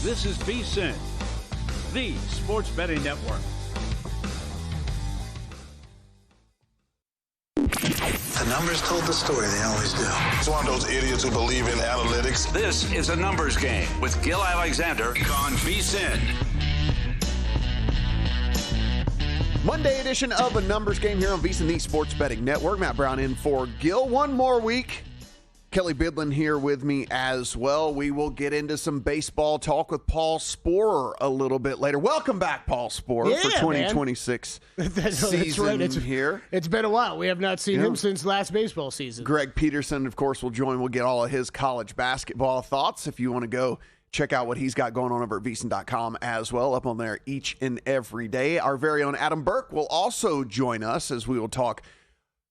This is VSiN, the sports betting network. The numbers told the story, they always do. It's one of those idiots who believe in analytics. This is a numbers game with Gil Alexander on VSiN. Monday edition of a numbers game here on VSiN, the sports betting network. Matt Brown in for Gil. One more week. Kelly Bidlin here with me as well. We will get into some baseball talk with Paul Sporer a little bit later. Welcome back, Paul Sporer, for 2026 season right. here. It's been a while. We have not seen him since last baseball season. Greg Peterson, of course, will join. We'll get all of his college basketball thoughts. If you want to go check out what he's got going on over at VSiN.com as well, up on there each and every day. Our very own Adam Burke will also join us as we will talk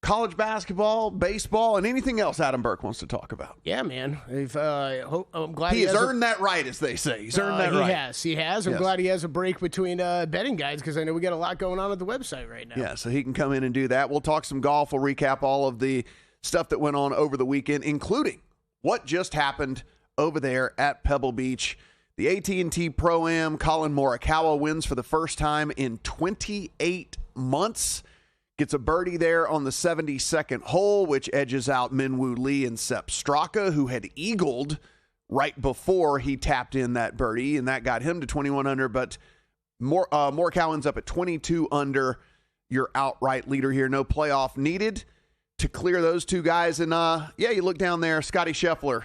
college basketball, baseball, and anything else Adam Burke wants to talk about. Yeah, man. I'm glad he has earned that right, as they say. He's earned that right. He has. I'm glad he has a break between betting guides because I know we got a lot going on at the website right now. Yeah, so he can come in and do that. We'll talk some golf. We'll recap all of the stuff that went on over the weekend, including what just happened over there at Pebble Beach. The AT&T Pro-Am, Colin Morikawa wins for the first time in 28 months. Gets a birdie there on the 72nd hole, which edges out Minwoo Lee and Sepp Straka, who had eagled right before he tapped in that birdie, and that got him to 21 under. But Morikawa's up at 22 under, your outright leader here. No playoff needed to clear those two guys. And, you look down there, Scotty Scheffler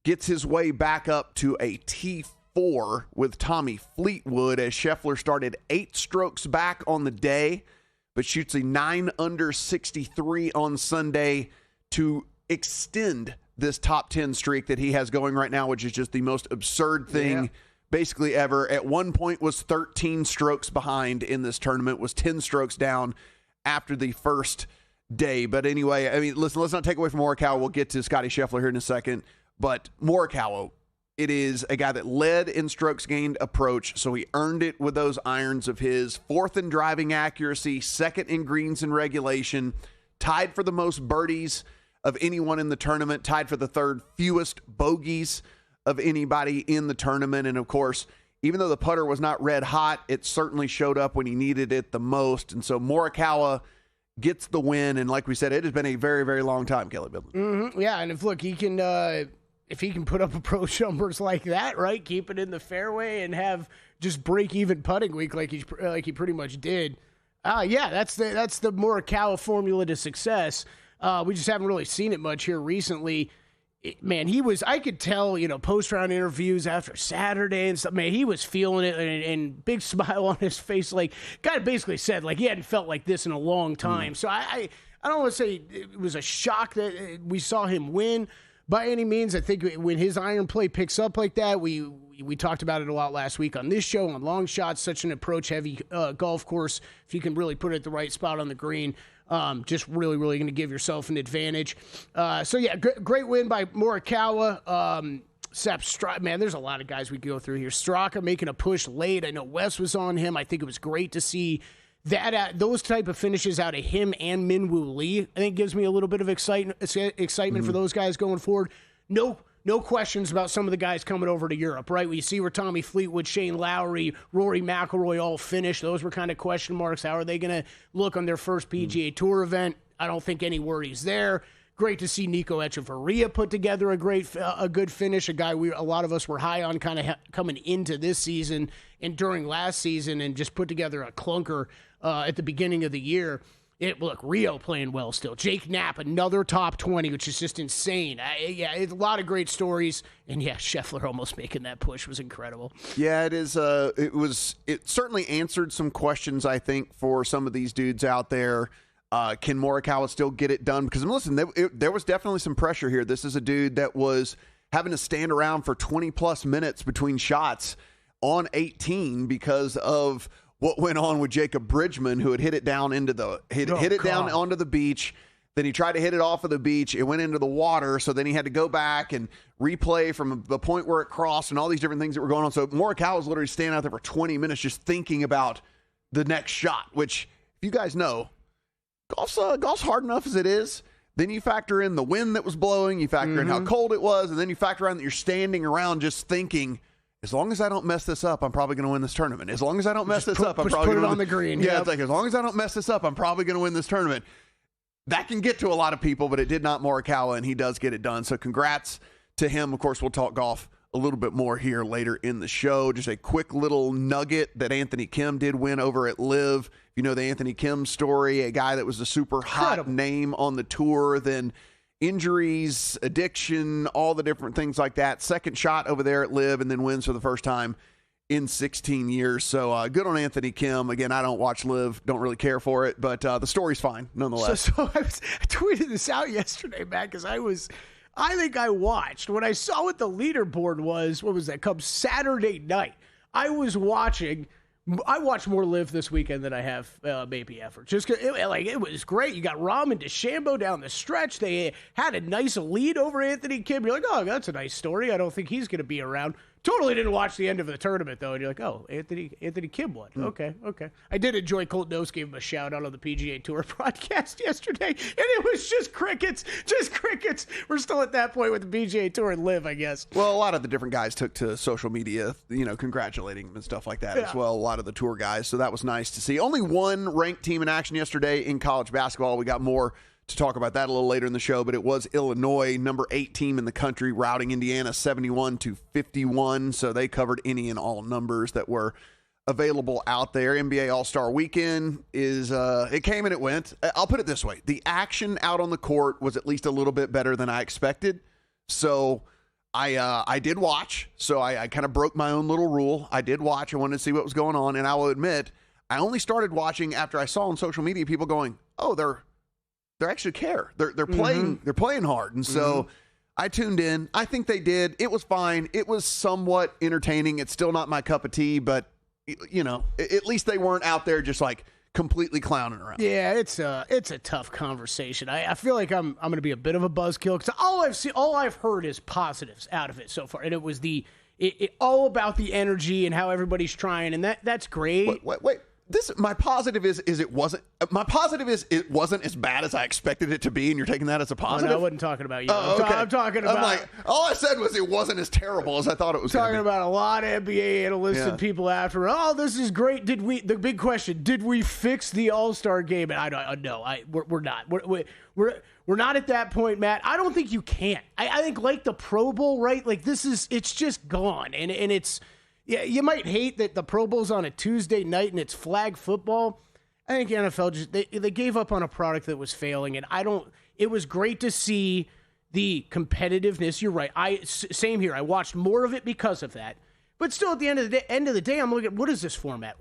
gets his way back up to a T4 with Tommy Fleetwood as Scheffler started 8 strokes back on the day, but shoots a 9 under 63 on Sunday to extend this top 10 streak that he has going right now, which is just the most absurd thing basically ever. At one point was 13 strokes behind in this tournament, was 10 strokes down after the first day. But anyway, I mean, listen, let's not take away from Morikawa. We'll get to Scotty Scheffler here in a second. But Morikawa, it is a guy that led in strokes gained approach, so he earned it with those irons of his. 4th in driving accuracy, 2nd in greens in regulation, tied for the most birdies of anyone in the tournament, tied for the 3rd fewest bogeys of anybody in the tournament. And of course, even though the putter was not red hot, it certainly showed up when he needed it the most. And so Morikawa gets the win. And like we said, it has been a very, very long time, Kelly Bidlin. Mm-hmm. Yeah, and if he can put up approach numbers like that, right, keep it in the fairway and have just break-even putting week like he pretty much did, that's the Morikawa formula to success. We just haven't really seen it much here recently. I could tell, post-round interviews after Saturday and stuff, man, he was feeling it and big smile on his face. Like, guy basically said, like, he hadn't felt like this in a long time. So I don't want to say it was a shock that we saw him win by any means. I think when his iron play picks up like that, we talked about it a lot last week on this show, on long shots, such an approach-heavy golf course. If you can really put it at the right spot on the green, just really, really going to give yourself an advantage. Great win by Morikawa. Sepp Straka, man, there's a lot of guys we could go through here. Straka making a push late. I know Wes was on him. I think it was great to see those type of finishes out of him and Minwoo Lee. I think gives me a little bit of excitement for those guys going forward. No questions about some of the guys coming over to Europe, right? We see where Tommy Fleetwood, Shane Lowry, Rory McIlroy all finished. Those were kind of question marks. How are they going to look on their first PGA Tour event? I don't think any worries there. Great to see Nico Echeverria put together a good finish, a guy a lot of us were high on kind of coming into this season and during last season, and just put together a clunker at the beginning of the year. Look, Rio playing well still. Jake Knapp, another top 20, which is just insane. It's a lot of great stories. And Scheffler almost making that push was incredible. Yeah, it is. It certainly answered some questions, I think, for some of these dudes out there. Can Morikawa still get it done? Because listen, there was definitely some pressure here. This is a dude that was having to stand around for 20 plus minutes between shots on 18 because of what went on with Jacob Bridgman, who had hit it down down onto the beach. Then he tried to hit it off of the beach. It went into the water, so then he had to go back and replay from the point where it crossed and all these different things that were going on. So Morikawa was literally standing out there for 20 minutes just thinking about the next shot, which, if you guys know, golf's hard enough as it is. Then you factor in the wind that was blowing, you factor in how cold it was, and then you factor in that you're standing around just thinking, as long as I don't mess this up, I'm probably going to win this tournament. As long as I don't mess this up, I'm probably going to put it on the green. Yeah, Yep. it's like, as long as I don't mess this up, I'm probably going to win this tournament. That can get to a lot of people, but it did not Morikawa, and he does get it done. So congrats to him. Of course, we'll talk golf a little bit more here later in the show. Just a quick little nugget that Anthony Kim did win over at LIV. You know the Anthony Kim story, a guy that was a super hot name on the tour, then injuries, addiction, all the different things like that. Second shot over there at LIV, and then wins for the first time in 16 years. So good on Anthony Kim. Again, I don't watch LIV, don't really care for it, but the story's fine nonetheless. So I tweeted this out yesterday, Matt, because I think I watched. When I saw what the leaderboard was, what was that, come Saturday night, I watched more LIV this weekend than I have maybe ever. Just it was great. You got Rahm and DeChambeau down the stretch. They had a nice lead over Anthony Kim. You're like, oh, that's a nice story. I don't think he's going to be around. Totally didn't watch the end of the tournament, though. And you're like, oh, Anthony Kim won. Okay. I did enjoy Colt Knost gave him a shout-out on the PGA Tour broadcast yesterday, and it was just crickets. We're still at that point with the PGA Tour and LIV, I guess. Well, a lot of the different guys took to social media, congratulating him and stuff like that as well, a lot of the tour guys. So that was nice to see. Only one ranked team in action yesterday in college basketball. We got more to talk about that a little later in the show, but it was Illinois, number 8 team in the country, routing Indiana 71-51. So they covered any and all numbers that were available out there. NBA All-Star Weekend is it came and it went. I'll put it this way. The action out on the court was at least a little bit better than I expected. So I did watch. So I kind of broke my own little rule. I did watch. I wanted to see what was going on. And I will admit, I only started watching after I saw on social media people going, oh, they actually care. They're playing. They're playing hard, and so I tuned in. I think they did. It was fine. It was somewhat entertaining. It's still not my cup of tea, but at least they weren't out there just like completely clowning around. Yeah, it's a tough conversation. I feel like I'm going to be a bit of a buzzkill because all I've heard is positives out of it so far, and it was all about the energy and how everybody's trying, and that's great. Wait. My positive is it wasn't as bad as I expected it to be, and you're taking that as a positive? No, I wasn't talking about you. Oh, okay. I'm talking about... I'm like, all I said was it wasn't as terrible as I thought it was going to be. Talking about a lot of NBA analysts and people after, this is great. The big question, did we fix the All-Star game? And I don't know. We're not. We're not at that point, Matt. I don't think you can. I think like the Pro Bowl, right? Like it's just gone. And it's... Yeah, you might hate that the Pro Bowl's on a Tuesday night and it's flag football. I think the NFL just they gave up on a product that was failing, and it was great to see the competitiveness. You're right. Same here. I watched more of it because of that. But still, at the end of the day, I'm looking at what is this format?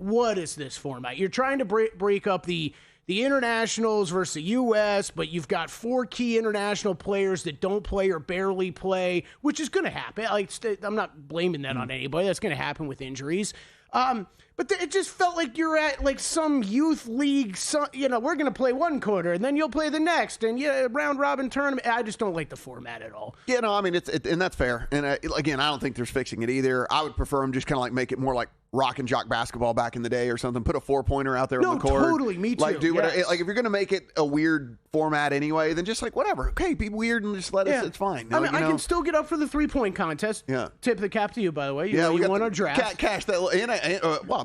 You're trying to break up the internationals versus the U.S., but you've got 4 key international players that don't play or barely play, which is going to happen. I'm not blaming that on anybody. That's going to happen with injuries. But it just felt like you're at like some youth league. We're going to play one quarter and then you'll play the next, and round robin tournament. I just don't like the format at all. Yeah, no, I mean and that's fair. And again, I don't think there's fixing it either. I would prefer them just kind of like make it more like rock and jock basketball back in the day or something. Put a 4-pointer out there on the court. No, totally. Me too. Like do whatever. Like if you're going to make it a weird format anyway, then just like whatever. Okay, be weird and just let us. It's fine. I can still get up for the 3-point contest. Yeah. Tip the cap to you, by the way. You won our draft. Cash that.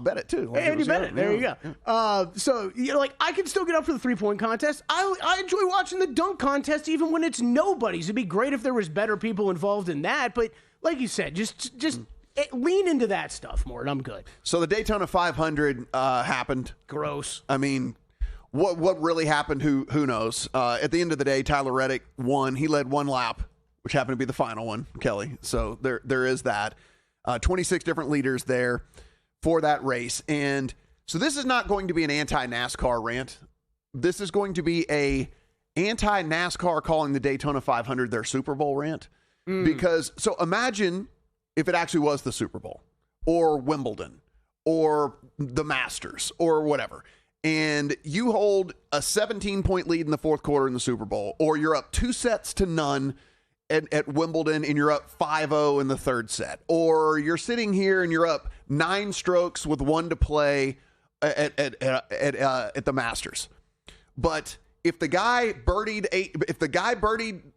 I bet it too. And you bet it. There you go. Yeah. So I can still get up for the 3-point contest. I enjoy watching the dunk contest even when it's nobody's. It'd be great if there was better people involved in that. But like you said, just lean into that stuff more, and I'm good. So the Daytona 500 happened. Gross. I mean, what really happened? Who knows? At the end of the day, Tyler Reddick won. He led 1 lap, which happened to be the final one, Kelly. So there is that. 26 different leaders there for that race. And so this is not going to be an anti-NASCAR rant. This is going to be a anti-NASCAR calling the Daytona 500 their Super Bowl rant. Because, so imagine if it actually was the Super Bowl or Wimbledon or the Masters or whatever, and you hold a 17-point lead in the fourth quarter in the Super Bowl, or you're up 2-0 at Wimbledon and you're up 5-0 in the third set, or you're sitting here and you're up 9 strokes with 1 to play at the Masters. But if the guy birdied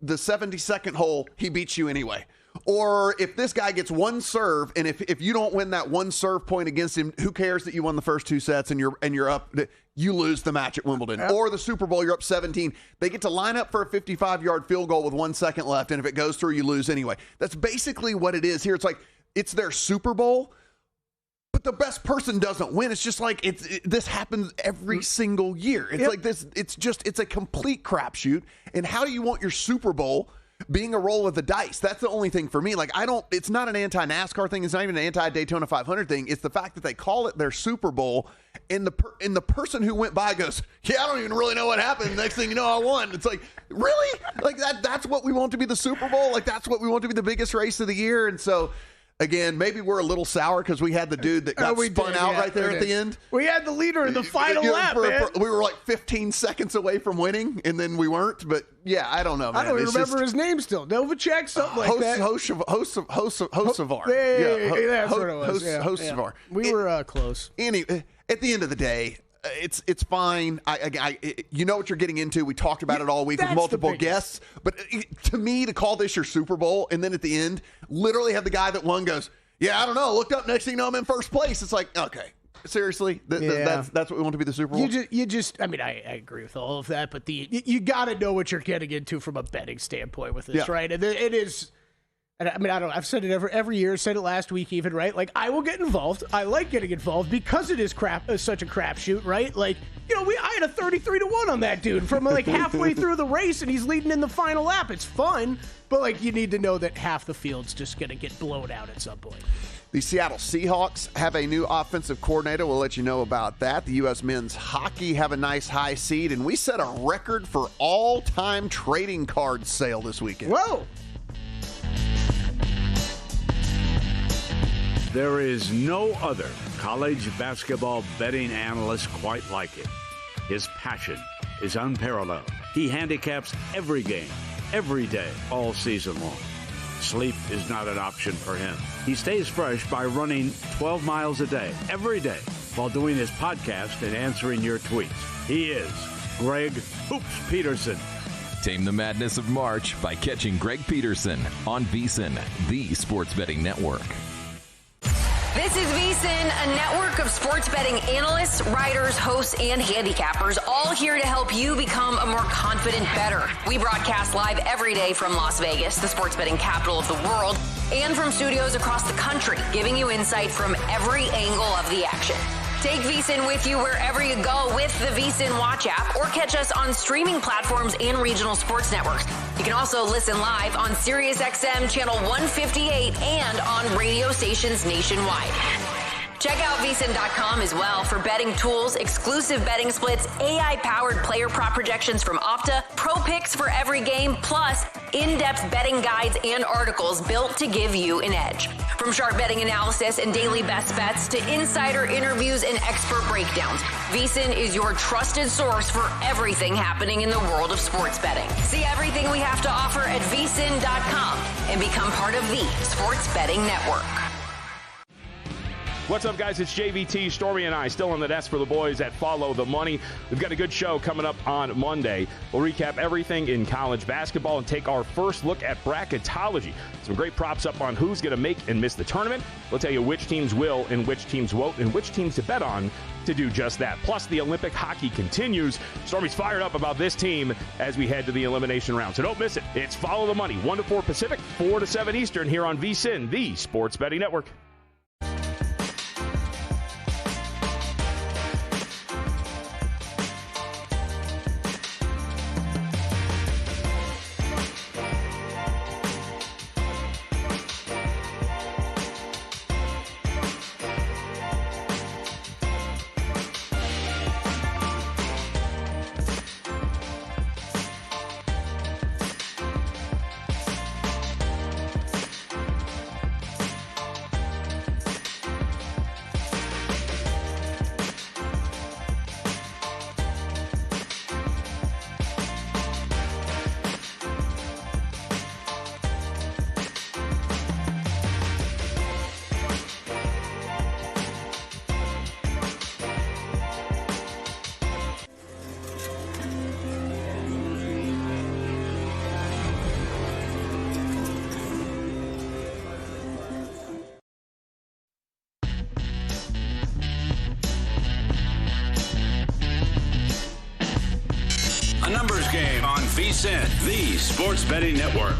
the 72nd hole, he beats you anyway. Or if this guy gets one serve, and if you don't win that one serve point against him, who cares that you won the first 2 sets and you're up, you lose the match at Wimbledon. Yep. Or the Super Bowl, you're up 17. They get to line up for a 55-yard field goal with 1 second left, and if it goes through, you lose anyway. That's basically what it is here. It's like it's their Super Bowl, but the best person doesn't win. It's just like this happens every single year. It's like this. It's a complete crapshoot. And how do you want your Super Bowl being a roll of the dice? That's the only thing for me. Like, it's not an anti-NASCAR thing. It's not even an anti-Daytona 500 thing. It's the fact that they call it their Super Bowl, and the person who went by goes, yeah, I don't even really know what happened. Next thing you know, I won. It's like, really? Like, that's what we want to be the Super Bowl? Like, that's what we want to be the biggest race of the year? And so, again, maybe we're a little sour because we had the dude that got spun out right there at the end. We had the leader in the final lap, man. We were like 15 seconds away from winning, and then we weren't. But, yeah, I don't know, man. I don't even remember his name still. Novacek, something like that. Hocevar. That's what it was. Hocevar. We were close. Anyway, at the end of the day, it's fine. You know what you're getting into. We talked about it all week with multiple guests. But to me, to call this your Super Bowl and then at the end, literally have the guy that won goes, yeah, I don't know. Looked up, next thing you know, I'm in first place. It's like, okay, seriously, that's what we want to be the Super Bowl. You just. I mean, I agree with all of that, but you got to know what you're getting into from a betting standpoint with this, right? And it is. I mean, I don't know. I've said it every year. Said it last week even, right? Like, I will get involved. I like getting involved because it is such a crapshoot, right? Like, I had a 33-1 on that dude from like halfway through the race, and he's leading in the final lap. It's fun, but like, you need to know that half the field's just gonna get blown out at some point. The Seattle Seahawks have a new offensive coordinator. We'll let you know about that. The U.S. men's hockey have a nice high seed, and we set a record for all-time trading card sale this weekend. Whoa! There is no other college basketball betting analyst quite like him. His passion is unparalleled. He handicaps every game, every day, all season long. Sleep is not an option for him. He stays fresh by running 12 miles a day, every day, while doing his podcast and answering your tweets. He is Greg Hoops Peterson. Tame the madness of March by catching Greg Peterson on VSiN, the sports betting network. This is VSiN, a network of sports betting analysts, writers, hosts, and handicappers, all here to help you become a more confident bettor. We broadcast live every day from Las Vegas, the sports betting capital of the world, and from studios across the country, giving you insight from every angle of the action. Take VSiN with you wherever you go with the VSiN Watch app, or catch us on streaming platforms and regional sports networks. You can also listen live on SiriusXM Channel 158 and on radio stations nationwide. Check out VSiN.com as well for betting tools, exclusive betting splits, AI-powered player prop projections from Opta, pro picks for every game, plus in-depth betting guides and articles built to give you an edge. From sharp betting analysis and daily best bets to insider interviews and expert breakdowns, VSiN is your trusted source for everything happening in the world of sports betting. See everything we have to offer at VSiN.com and become part of the Sports Betting Network. What's up, guys? It's JVT, Stormy, and I still on the desk for the boys at Follow the Money. We've got a good show coming up on Monday. We'll recap everything in college basketball and take our first look at bracketology. Some great props up on who's going to make and miss the tournament. We'll tell you which teams will and which teams won't and which teams to bet on to do just that. Plus, the Olympic hockey continues. Stormy's fired up about this team as we head to the elimination round. So don't miss it. It's Follow the Money, 1 to 4 Pacific, 4 to 7 Eastern here on VSiN, the Sports Betting Network. Game on VSiN, the Sports Betting Network.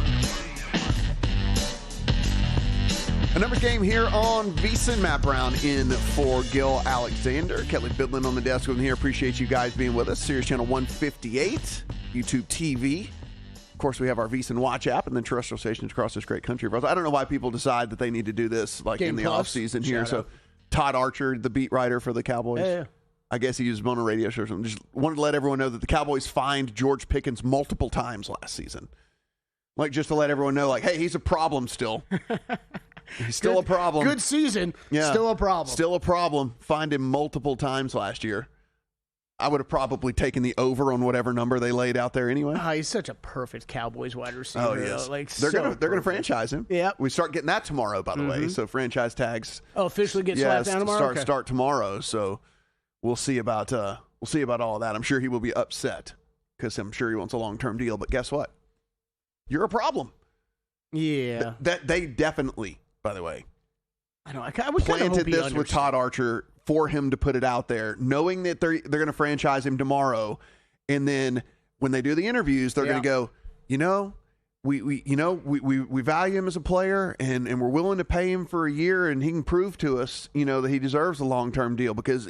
A numbers game here on VSiN. Matt Brown in for Gil Alexander. Kelly Bidlin on the desk with me here. Appreciate you guys being with us. Series Channel 158, YouTube TV. Of course, we have our VSiN Watch app and then terrestrial stations across this great country. I don't know why people decide that they need to do this like in the offseason here. So Todd Archer, the beat writer for the Cowboys. Yeah. I guess he used him on a radio show or something. Just wanted to let everyone know that the Cowboys fined George Pickens multiple times last season. Like, just to let everyone know, like, hey, he's a problem still. He's still a problem. Good season. Yeah. Still a problem. Still a problem. Fined him multiple times last year. I would have probably taken the over on whatever number they laid out there anyway. He's such a perfect Cowboys wide receiver. Oh, yes. They're gonna franchise him. Yeah. We start getting that tomorrow, by the way. So franchise tags. Officially get slapped down tomorrow. Start tomorrow. So we'll see about all of that. I'm sure he will be upset because I'm sure he wants a long-term deal. But guess what? You're a problem. Yeah. That they definitely. By the way, I know. I would planted this with Todd Archer for him to put it out there, knowing that they're going to franchise him tomorrow, and then when they do the interviews, they're going to go, we value him as a player, and we're willing to pay him for a year, and he can prove to us, that he deserves a long-term deal because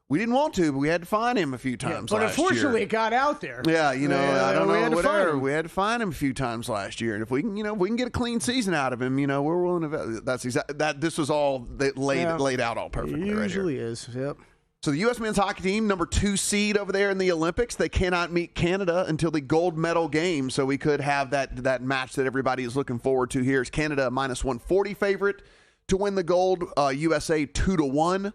we didn't want to, but we had to fine him a few times. But last unfortunately, year. It got out there. Yeah, I don't know, whatever. We had to fine him a few times last year, and if we can get a clean season out of him, we're willing to. That's exactly that. This was all laid out all perfectly. It usually right here. is. Yep. So the U.S. men's hockey team, number 2 seed over there in the Olympics, they cannot meet Canada until the gold medal game. So we could have that match that everybody is looking forward to here. Is Canada a -140 favorite to win the gold? USA 2-1.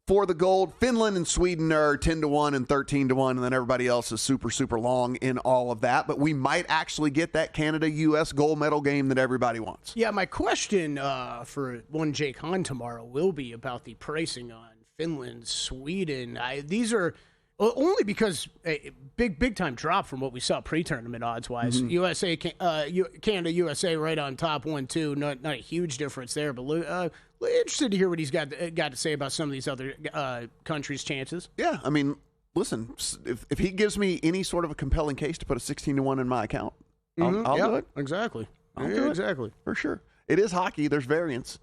For the gold. Finland and Sweden are 10-1 and 13-1, and then everybody else is super, super long in all of that. But we might actually get that Canada-U.S. gold medal game that everybody wants. Yeah, my question for one Jake Hahn tomorrow will be about the pricing on Finland, Sweden. These are only because a big time drop from what we saw pre-tournament odds-wise. USA, Canada, USA right on top 1-2. Not a huge difference there, but interested to hear what he's got to say about some of these other countries' chances. Yeah, I mean, listen, if he gives me any sort of a compelling case to put a 16-1 in my account, I'll do it. Exactly. Exactly. For sure. It is hockey. There's variance.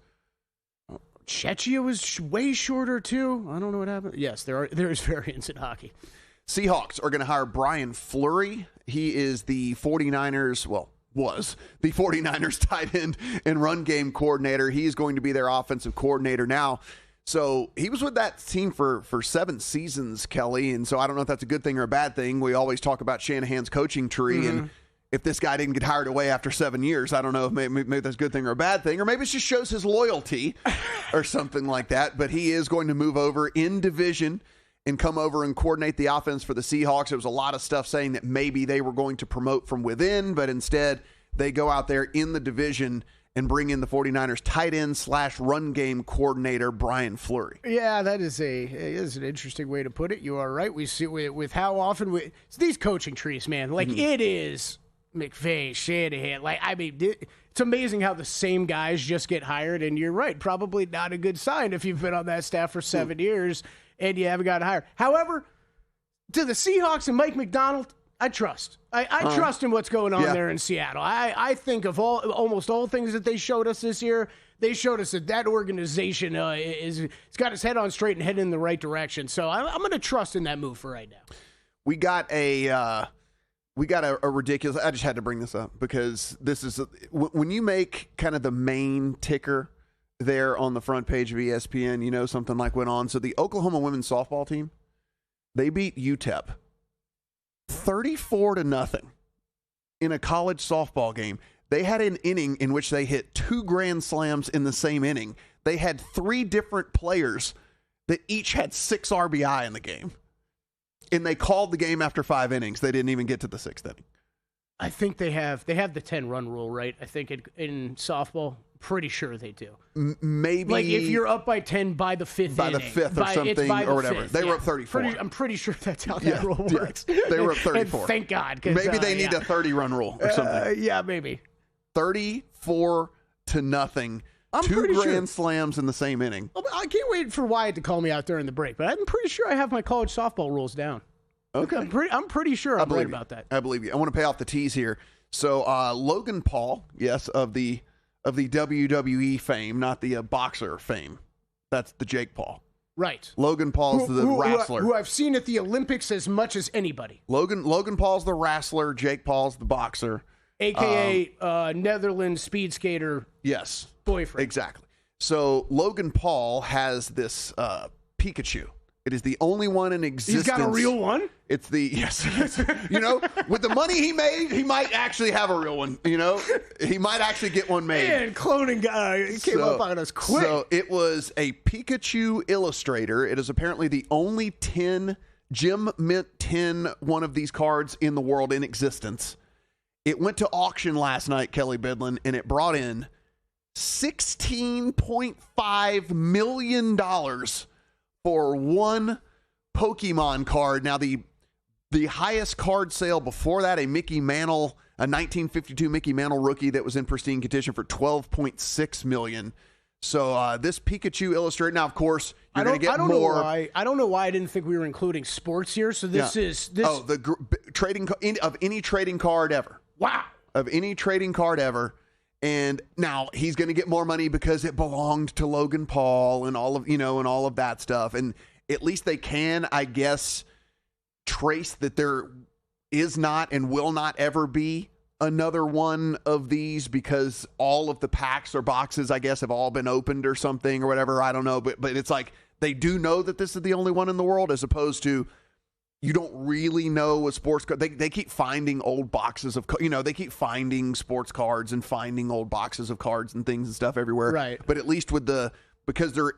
Czechia was way shorter, too. I don't know what happened. Yes, there is variance in hockey. Seahawks are going to hire Brian Fleury. He is the 49ers, was the 49ers tight end and run game coordinator. He's going to be their offensive coordinator now. So he was with that team for 7 seasons, Kelly. And so I don't know if that's a good thing or a bad thing. We always talk about Shanahan's coaching tree. And if this guy didn't get hired away after 7 years, I don't know if maybe that's a good thing or a bad thing. Or maybe it just shows his loyalty or something like that. But he is going to move over in division and come over and coordinate the offense for the Seahawks. There was a lot of stuff saying that maybe they were going to promote from within, but instead they go out there in the division and bring in the 49ers tight end / run game coordinator, Brian Fleury. Yeah, that is an interesting way to put it. You are right. We see with how often it's these coaching trees, man. Like it is McVay, Shanahan. Like, I mean, it's amazing how the same guys just get hired, and you're right. Probably not a good sign if you've been on that staff for 7 years and you haven't gotten hired. However, to the Seahawks and Mike McDonald, I trust. I trust in what's going on there in Seattle. I think of almost all things that they showed us this year, they showed us that organization it's got its head on straight and heading in the right direction. So I'm going to trust in that move for right now. We got a ridiculous. I just had to bring this up because this is when you make kind of the main ticker there on the front page of ESPN. Something like went on. So the Oklahoma women's softball team, they beat UTEP 34-0 in a college softball game. They had an inning in which they hit 2 grand slams in the same inning. They had 3 different players that each had 6 RBI in the game. And they called the game after 5 innings. They didn't even get to the 6th inning. I think they have the 10-run rule, right? I think in softball, pretty sure they do. Maybe like if you're up by 10 by the 5th by inning, the 5th or something or whatever. 5th, they were up 34. I'm pretty sure that's how that rule works. They were up 34. And thank God. Maybe they need a 30-run rule or something. Yeah, maybe. 34-0. 2 grand slams in the same inning. I can't wait for Wyatt to call me out during the break, but I'm pretty sure I have my college softball rules down. Okay. I'm pretty sure I'm right about that. I believe you. I want to pay off the tease here. So Logan Paul, yes, of the WWE fame, not the boxer fame. That's the Jake Paul. Right. Logan Paul's the wrestler. Who I've seen at the Olympics as much as anybody. Logan Paul's the wrestler. Jake Paul's the boxer. AKA Netherlands speed skater. Yes. Boyfriend. Exactly. So Logan Paul has this Pikachu. It is the only one in existence. He's got a real one? It's the, yes. You know, with the money he made, he might actually have a real one. You know, he might actually get one made. Man, cloning guy came up on us quick. So it was a Pikachu illustrator. It is apparently the only Gem Mint 10 one of these cards in the world in existence. It went to auction last night, Kelly Bidlin, and it brought in $16.5 million for one Pokemon card. Now, the highest card sale before that, a Mickey Mantle, a 1952 Mickey Mantle rookie that was in pristine condition for $12.6 million. So this Pikachu illustrator. Now, of course, you're going to get more. I don't know why I didn't think we were including sports here. So this is this. Oh, the trading of any trading card ever. Wow. Of any trading card ever. And now he's going to get more money because it belonged to Logan Paul and all of, and all of that stuff. And at least they can, I guess, trace that there is not and will not ever be another one of these because all of the packs or boxes, I guess, have all been opened or something or whatever. I don't know. But it's like they do know that this is the only one in the world, as opposed to you don't really know a sports card. They keep finding old boxes of, they keep finding sports cards and finding old boxes of cards and things and stuff everywhere. Right. But at least with because they're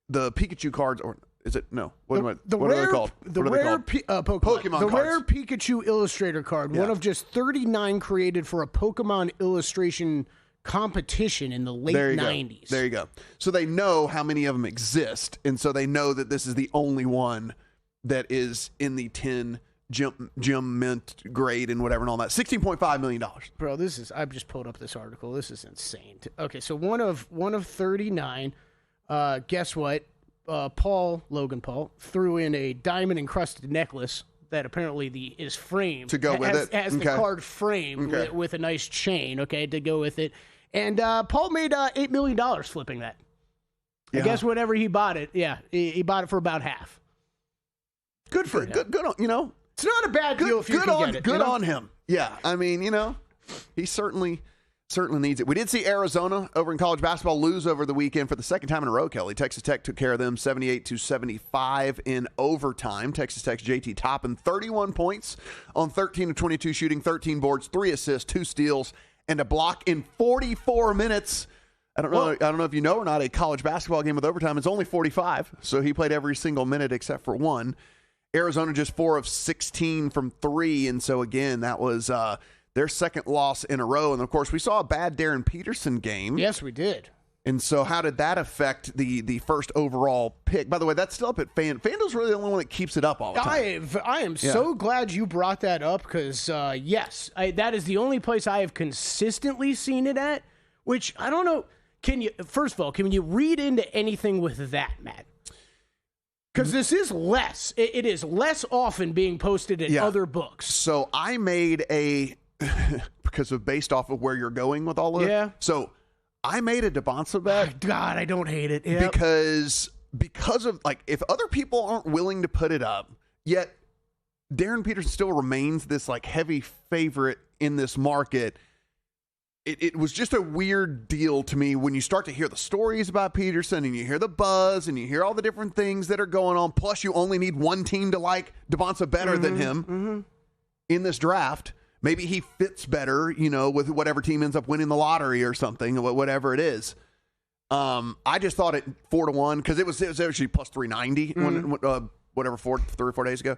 the Pikachu cards, or is it? No. What are they called? The rare Pokemon the cards. rare Pikachu illustrator card, one of just 39 created for a Pokemon illustration competition in the late 90s. There you go. So they know how many of them exist, and so they know that this is the only one that is in the 10 Gem Mint grade and whatever and all that. $16.5 million. Bro, I've just pulled up this article. This is insane. Okay, so one of 39. Guess what? Logan Paul, threw in a diamond encrusted necklace that apparently is framed to go with it. Has the card framed with a nice chain, to go with it. And Paul made $8 million flipping that. I guess whenever he bought it, he bought it for about half. Good for him. Good on, It's not a bad deal if you can get it. Good on him. Yeah, I mean, he certainly needs it. We did see Arizona over in college basketball lose over the weekend for the second time in a row, Kelly. Texas Tech took care of them 78-75 in overtime. Texas Tech's JT Toppin, 31 points on 13 of 22 shooting, 13 boards, 3 assists, 2 steals, and a block in 44 minutes. I don't know if you know or not, a college basketball game with overtime is only 45, so he played every single minute except for one. Arizona just 4 of 16 from 3, and so again, that was their second loss in a row. And of course, we saw a bad Darren Peterson game. Yes, we did. And so how did that affect the first overall pick? By the way, that's still up at FanDuel's really the only one that keeps it up all the time. I am so glad you brought that up because, yes, that is the only place I have consistently seen it at, which I don't know. First of all, can you read into anything with that, Matt? Because this is less. It is less often being posted in other books. So I made based off of where you're going with all of it. Yeah. So I made a Dabonsa bet. God, I don't hate it. Yep. Because of, if other people aren't willing to put it up, yet Darren Peterson still remains this, heavy favorite in this market. It was just a weird deal to me when you start to hear the stories about Peterson and you hear the buzz and you hear all the different things that are going on. Plus, you only need one team to like Dabonsa better than him in this draft. Maybe he fits better, with whatever team ends up winning the lottery or something, whatever it is. I just thought it 4-1 because it was actually plus 390 3 or 4 days ago.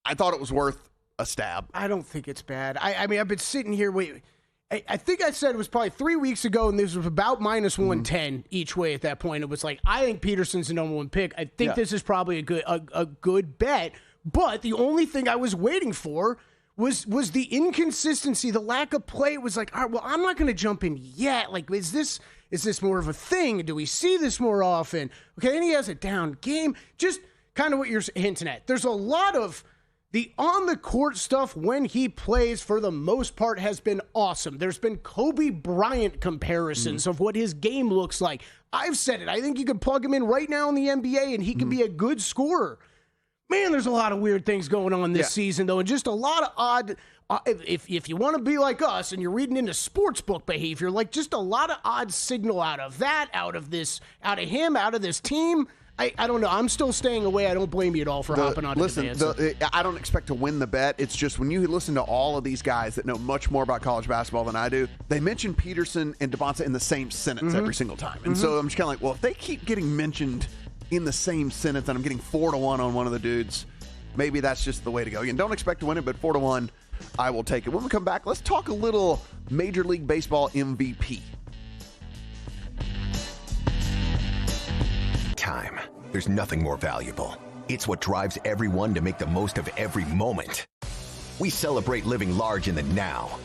I thought it was worth a stab. I don't think it's bad. I mean, I've been sitting here waiting. I think I said it was probably 3 weeks ago, and this was about minus 110 each way at that point. It was like, I think Peterson's the number one pick. I think this is probably a good bet. But the only thing I was waiting for was the inconsistency, the lack of play. It was like, all right, well, I'm not going to jump in yet. Is this more of a thing? Do we see this more often? Okay, and he has a down game. Just kind of what you're hinting at. There's a lot of The on-the-court stuff when he plays, for the most part, has been awesome. There's been Kobe Bryant comparisons of what his game looks like. I've said it. I think you could plug him in right now in the NBA, and he can be a good scorer. Man, there's a lot of weird things going on this season, though, and just a lot of odd if you want to be like us and you're reading into sportsbook behavior, like just a lot of odd signal out of that, out of him, out of this team. I don't know. I'm still staying away. I don't blame you at all for hopping on the I don't expect to win the bet. It's just when you listen to all of these guys that know much more about college basketball than I do, they mention Peterson and Devonta in the same sentence every single time. And so I'm just kind of like, well, if they keep getting mentioned in the same sentence and I'm getting 4-1 on one of the dudes, maybe that's just the way to go. Again, don't expect to win it, but 4-1, I will take it. When we come back, let's talk a little Major League Baseball MVP. Time. There's nothing more valuable. It's what drives everyone to make the most of every moment. We celebrate living large in the now.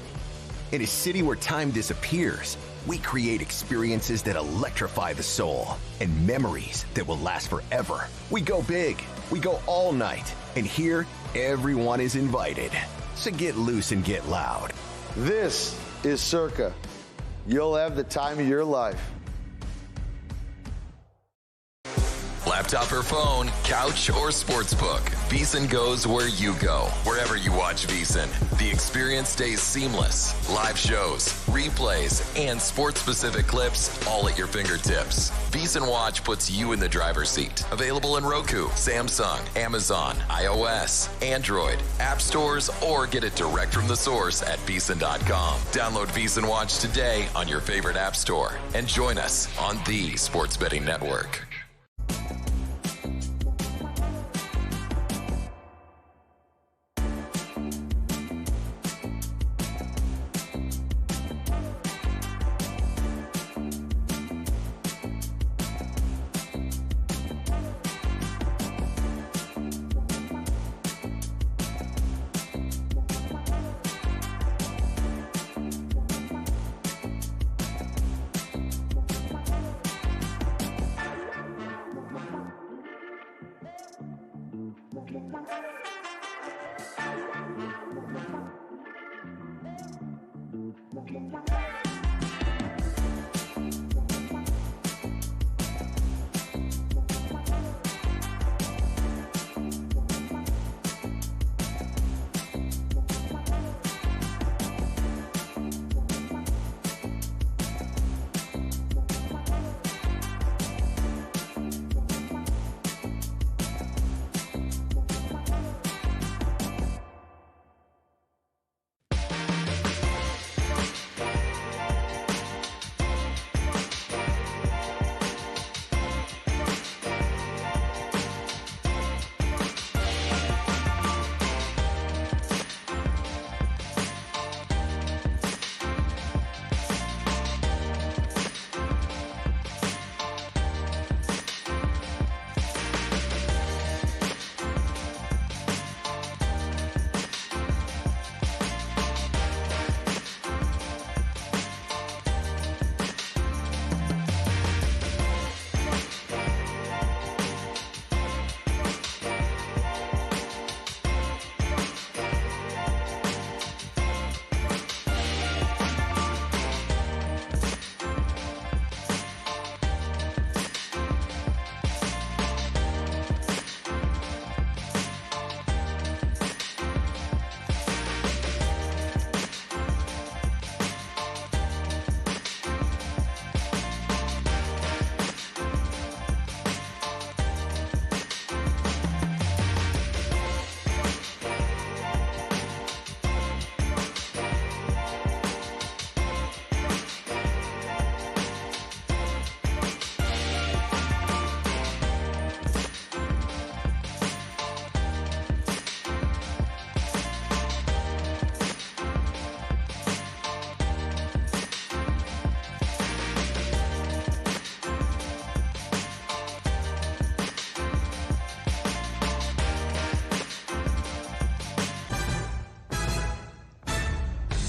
In a city where time disappears, we create experiences that electrify the soul and memories that will last forever. We go big, we go all night, and here, everyone is invited. So get loose and get loud. This is Circa. You'll have the time of your life. Laptop or phone, couch or sportsbook, VSiN goes where you go. Wherever you watch VSiN, the experience stays seamless. Live shows, replays, and sports-specific clips all at your fingertips. VSiN Watch puts you in the driver's seat. Available in Roku, Samsung, Amazon, iOS, Android, app stores, or get it direct from the source at VSiN.com. Download VSiN Watch today on your favorite app store and join us on the Sports Betting Network.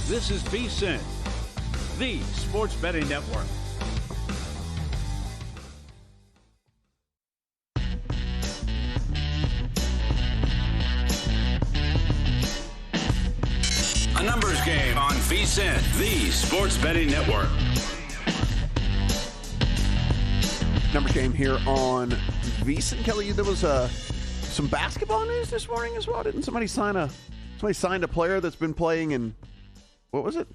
This is VSiN, the Sports Betting Network. A numbers game on VSiN, the sports betting network. Numbers game here on VSiN. Kelly, there was some basketball news this morning as well. Didn't somebody signed a player that's been playing in, what was it?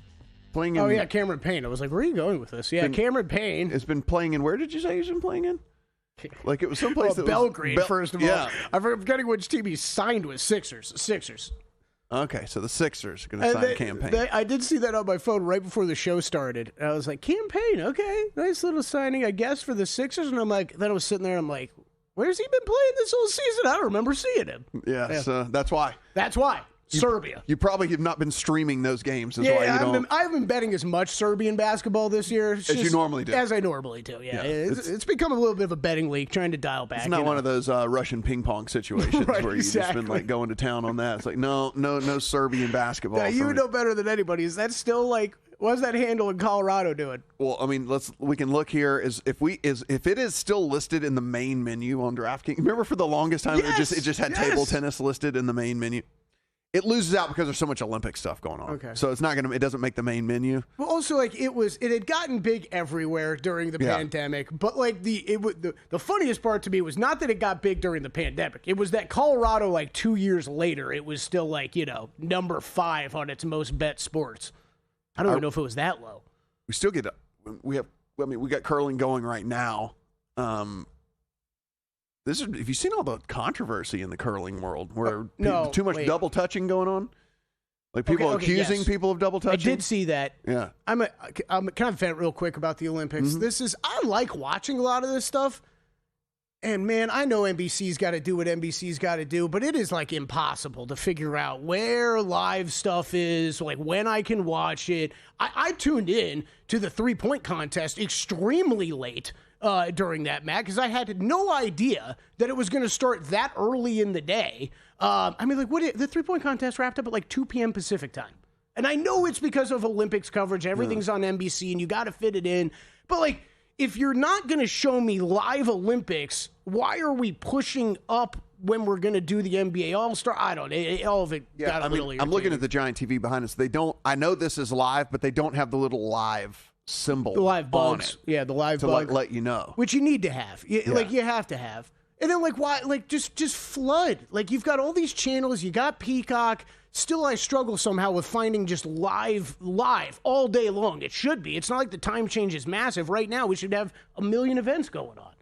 Playing in. Oh, yeah, Cameron Payne. I was like, where are you going with this? Yeah, Cameron Payne. Has been playing in, where did you say he's been playing in? Like it was someplace that Belgrade, first of all. Yeah. I'm forgetting which team he signed with. Sixers. Okay, so the Sixers are going to sign Cam Payne. I did see that on my phone right before the show started. I was like, Cam Payne, okay, nice little signing, I guess, for the Sixers. And I'm like, then I was sitting there, and I'm like, where's he been playing this whole season? I don't remember seeing him. Yeah, so that's why. That's why. Serbia. You probably have not been streaming those games. Why I've been betting as much Serbian basketball this year as you normally do. As I normally do, yeah. It's become a little bit of a betting league, trying to dial back. It's not one of those Russian ping pong situations right, where you just been like going to town on that. It's like, no Serbian basketball. Yeah, you know better than anybody. Is that still like, what's that handle in Colorado doing? Well, I mean, we can look here. If it is still listed in the main menu on DraftKings. Remember for the longest time it just had table tennis listed in the main menu. It loses out because there's so much Olympic stuff going on. Okay. So it doesn't make the main menu. Well, also like it had gotten big everywhere during the pandemic, but like the funniest part to me was not that it got big during the pandemic. It was that Colorado, like 2 years later, it was still like, number 5 on its most bet sports. I don't even know if it was that low. We still we got curling going right now. Have you seen all the controversy in the curling world where too much double touching going on? Like people accusing people of double touching? I did see that. Yeah. I'm kind of vent real quick about the Olympics. Mm-hmm. I like watching a lot of this stuff. And man, I know NBC's got to do what NBC's got to do, but it is like impossible to figure out where live stuff is, like when I can watch it. I tuned in to the 3-point contest extremely late during that, Matt, because I had no idea that it was going to start that early in the day. The 3-point contest wrapped up at like 2 p.m. Pacific time. And I know it's because of Olympics coverage. Everything's on NBC, and you got to fit it in. But like, if you're not going to show me live Olympics, why are we pushing up when we're going to do the NBA All-Star? I don't know. All of it got a little irritating. I'm looking at the giant TV behind us. I know this is live, but they don't have the little live symbol. The live bugs. On it. Yeah, the live to bug. let you know. Which you need to have. Like, you have to have. And then, like, why? Like, just flood. Like, you've got all these channels. You got Peacock. Still, I struggle somehow with finding just live all day long. It should be. It's not like the time change is massive. Right now, we should have a million events going on.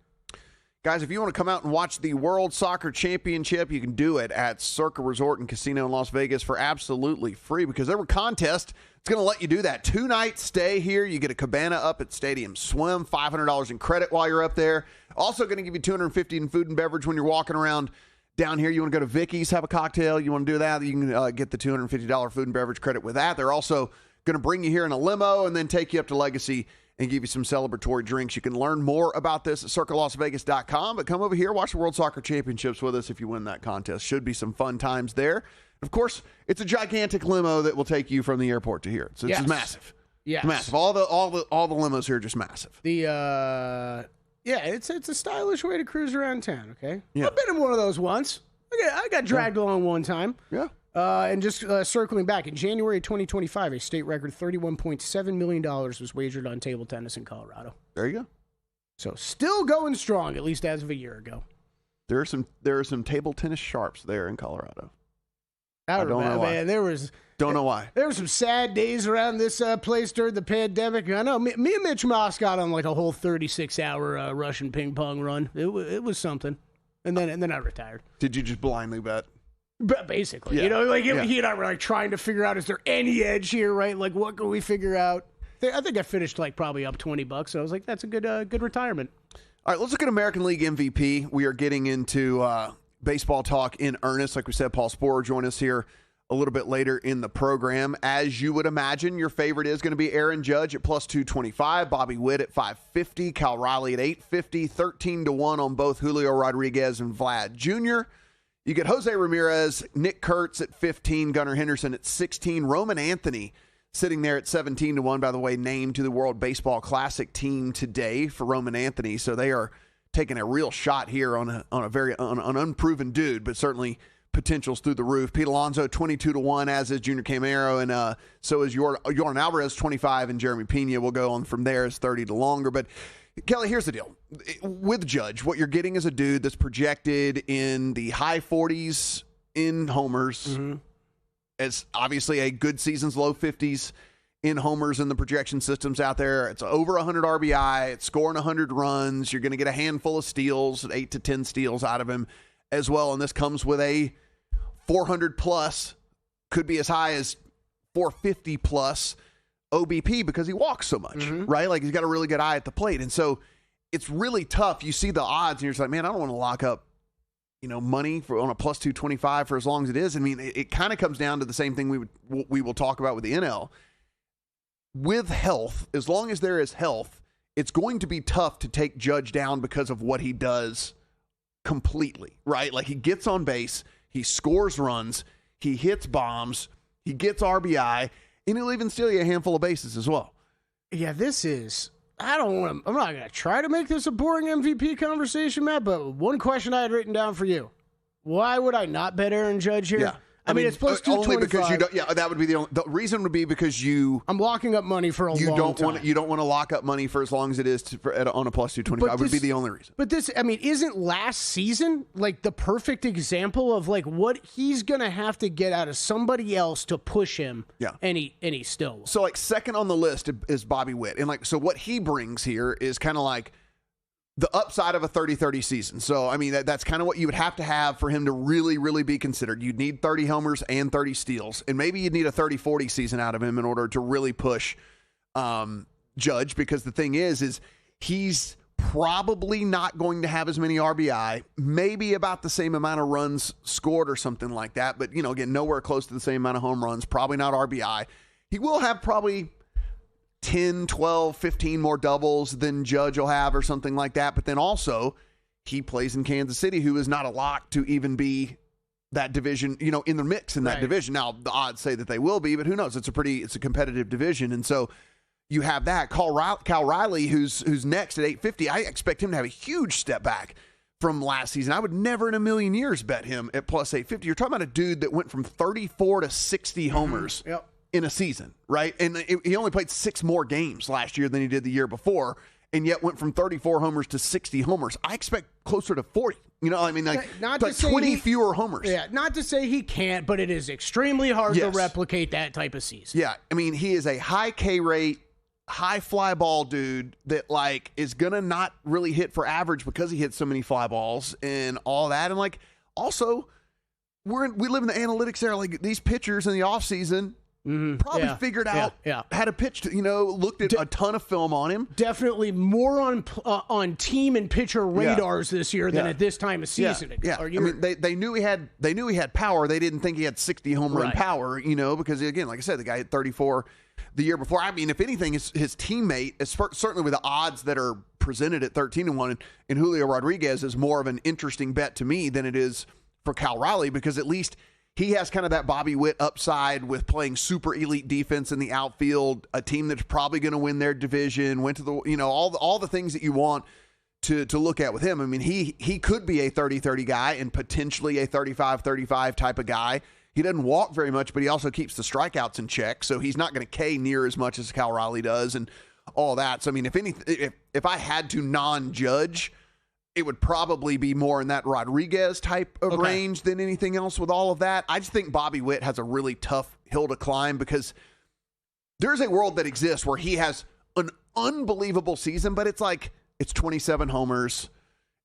Guys, if you want to come out and watch the World Soccer Championship, you can do it at Circa Resort and Casino in Las Vegas for absolutely free because every contest, it's going to let you do that. 2-night stay here. You get a cabana up at Stadium Swim, $500 in credit while you're up there. Also going to give you $250 in food and beverage when you're walking around down here. You want to go to Vicky's, have a cocktail. You want to do that, you can get the $250 food and beverage credit with that. They're also going to bring you here in a limo and then take you up to Legacy and give you some celebratory drinks. You can learn more about this at circalasvegas.com, but come over here, watch the World Soccer Championships with us if you win that contest. Should be some fun times there. Of course, it's a gigantic limo that will take you from the airport to here. So it's massive. Yes. It's massive. All the limos here are just massive. It's a stylish way to cruise around town, okay? Yeah. I've been in one of those once. I got dragged along one time. Yeah. And just circling back, in January 2025, a state record $31.7 million was wagered on table tennis in Colorado. There you go. So still going strong, at least as of a year ago. There are some table tennis sharps there in Colorado. I don't know why. Man, don't know why. There were some sad days around this place during the pandemic. I know me and Mitch Moss got on like a whole 36-hour Russian ping pong run. It was something, and then I retired. Did you just blindly bet? But basically, he and I were like trying to figure out, is there any edge here, right? Like, what can we figure out? I think I finished like probably up $20. So I was like, that's a good retirement. All right, let's look at American League MVP. We are getting into baseball talk in earnest. Like we said, Paul Sporer joined us here a little bit later in the program. As you would imagine, your favorite is going to be Aaron Judge at plus 225, Bobby Witt at 550, Cal Riley at 850, 13-1 on both Julio Rodriguez and Vlad Jr. You get Jose Ramirez, Nick Kurtz at 15, Gunnar Henderson at 16, Roman Anthony sitting there at 17-1, by the way, named to the World Baseball Classic team today for Roman Anthony. So they are taking a real shot here on an unproven dude, but certainly potential's through the roof. Pete Alonso 22-1, as is Junior Camaro, and so is Jordan Alvarez 25, and Jeremy Pena will go on from there as 30 to longer. But Kelly, here's the deal. With Judge, what you're getting is a dude that's projected in the high 40s in homers. Mm-hmm. It's obviously a good season's low 50s in homers in the projection systems out there. It's over 100 RBI. It's scoring 100 runs. You're going to get a handful of steals, 8 to 10 steals out of him as well. And this comes with a 400 plus, could be as high as 450 plus OBP because he walks so much, right? Like, he's got a really good eye at the plate. And so it's really tough. You see the odds and you're just like, man, I don't want to lock up, money on a plus 225 for as long as it is. I mean, it kind of comes down to the same thing we will talk about with the NL. With health, as long as there is health, it's going to be tough to take Judge down because of what he does completely, right? Like, he gets on base, he scores runs, he hits bombs, he gets RBI, and he'll even steal you a handful of bases as well. Yeah, I'm not going to try to make this a boring MVP conversation, Matt, but one question I had written down for you. Why would I not bet Aaron Judge here? Yeah. I mean, it's plus 225. Only because you don't. Yeah, that would be the reason would be because I'm locking up money for a long time. You don't want to lock up money for as long as it is on a plus 225. Would be the only reason. But isn't last season like the perfect example of like what he's gonna have to get out of somebody else to push him? Yeah, and he still will. So like second on the list is Bobby Witt, and like so what he brings here is kind of like the upside of a 30-30 season. So, I mean, that's kind of what you would have to have for him to really, really be considered. You'd need 30 homers and 30 steals. And maybe you'd need a 30-40 season out of him in order to really push Judge, because the thing is he's probably not going to have as many RBI, maybe about the same amount of runs scored or something like that. But, again, nowhere close to the same amount of home runs, probably not RBI. He will have probably 10, 12, 15 more doubles than Judge will have or something like that. But then also he plays in Kansas City, who is not a lock to even be that division, in the mix in that division. Now, the odds say that they will be, but who knows? It's a competitive division. And so you have that. Cal Riley, who's next at 850. I expect him to have a huge step back from last season. I would never in a million years bet him at plus 850. You're talking about a dude that went from 34 to 60 homers. Yep. In a season, right? And he only played 6 more games last year than he did the year before, and yet went from 34 homers to 60 homers. I expect closer to 40. Not 20 fewer homers. Yeah, not to say he can't, but it is extremely hard to replicate that type of season. Yeah, I mean, he is a high K rate, high fly ball dude that is gonna not really hit for average because he hits so many fly balls and all that. And also, we live in the analytics era. Like, these pitchers in the offseason probably figured out how to pitch. Looked at a ton of film on him. Definitely more on team and pitcher radars this year than at this time of season. Yeah. I mean, they knew he had power. They didn't think he had 60 home run power. Because again, like I said, the guy hit 34 the year before. I mean, if anything, his teammate is certainly with the odds that are presented at 13-1, and Julio Rodriguez is more of an interesting bet to me than it is for Cal Riley, because at least he has kind of that Bobby Witt upside with playing super elite defense in the outfield, a team that's probably going to win their division, went to the, all the things that you want to look at with him. I mean, he could be a 30-30 guy and potentially a 35-35 type of guy. He doesn't walk very much, but he also keeps the strikeouts in check, so he's not going to K near as much as Cal Riley does and all that. So, I mean, if I had to non-Judge, it would probably be more in that Rodriguez type of range than anything else with all of that. I just think Bobby Witt has a really tough hill to climb, because there's a world that exists where he has an unbelievable season, but it's 27 homers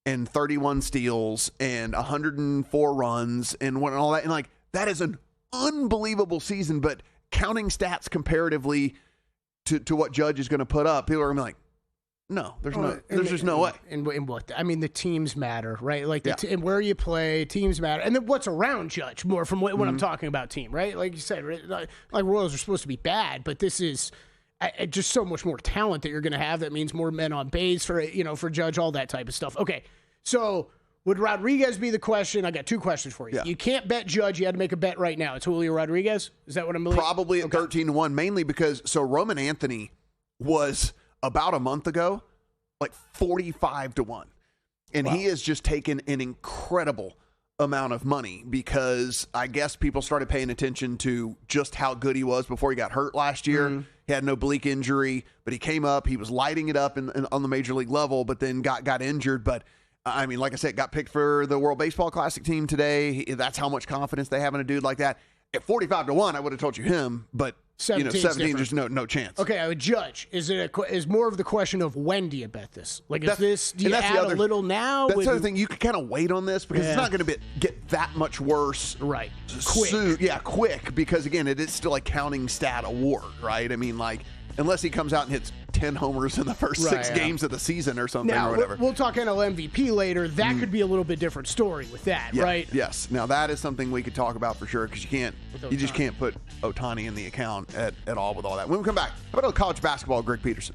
and 31 steals and 104 runs and all that. And that is an unbelievable season, but counting stats comparatively to what Judge is going to put up, people are going to be like, no, there's just no way. And what? I mean, the teams matter, right? And where you play, teams matter. And then what's around Judge more from when I'm talking about team, right? Like you said, right? Like Royals are supposed to be bad, but this is just so much more talent that you're going to have. That means more men on base for Judge, all that type of stuff. Okay, so would Rodriguez be the question? I got 2 questions for you. Yeah. You can't bet Judge. You had to make a bet right now. It's Julio Rodriguez. Is that what I'm believing? Probably at 13-1, mainly because Roman Anthony was about a month ago, 45-1. And he has just taken an incredible amount of money because I guess people started paying attention to just how good he was before he got hurt last year. He had an oblique injury, but he came up. He was lighting it up on the major league level, but then got injured. But I mean, like I said, got picked for the World Baseball Classic team today. That's how much confidence they have in a dude like that. At 45-1, I would have told you him, but 17, there's no chance. Okay, I would judge. Is more of the question of when do you bet this? Like, do you add a little now? That's the other thing. You can kind of wait on this because it's not going to get that much worse. Right. Quick, because, again, it is still a counting stat award, right? I mean, like, unless he comes out and hits 10 homers in the first 6 games of the season or something or whatever. We'll talk NL MVP later. That could be a little bit different story with that, right? Yes. Now, that is something we could talk about for sure because you just can't put Ohtani in the account at all with all that. When we come back, how about college basketball, Greg Peterson?